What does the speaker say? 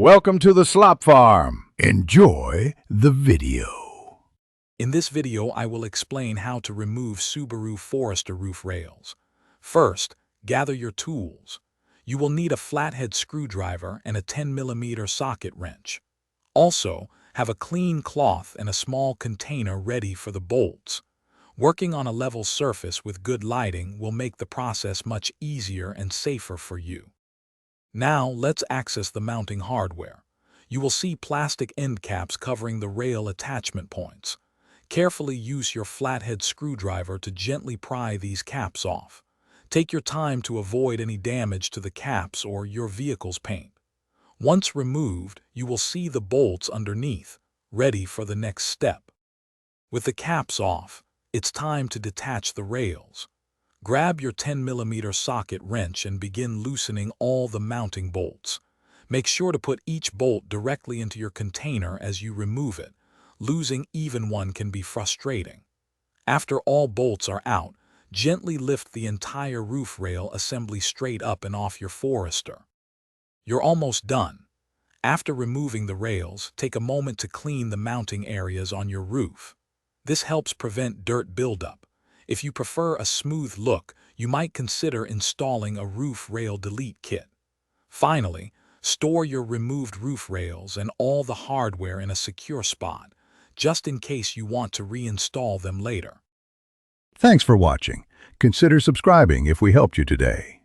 Welcome to the Slop Farm. Enjoy the video. In this video, I will explain how to remove Subaru Forester roof rails. First, gather your tools. You will need a flathead screwdriver and a 10mm socket wrench. Also, have a clean cloth and a small container ready for the bolts. Working on a level surface with good lighting will make the process much easier and safer for you. Now, let's access the mounting hardware. You will see plastic end caps covering the rail attachment points. Carefully use your flathead screwdriver to gently pry these caps off. Take your time to avoid any damage to the caps or your vehicle's paint. Once removed, you will see the bolts underneath, ready for the next step. With the caps off, it's time to detach the rails. Grab your 10mm socket wrench and begin loosening all the mounting bolts. Make sure to put each bolt directly into your container as you remove it. Losing even one can be frustrating. After all bolts are out, gently lift the entire roof rail assembly straight up and off your Forester. You're almost done. After removing the rails, take a moment to clean the mounting areas on your roof. This helps prevent dirt buildup. If you prefer a smooth look, you might consider installing a roof rail delete kit. Finally, store your removed roof rails and all the hardware in a secure spot, just in case you want to reinstall them later. Thanks for watching. Consider subscribing if we helped you today.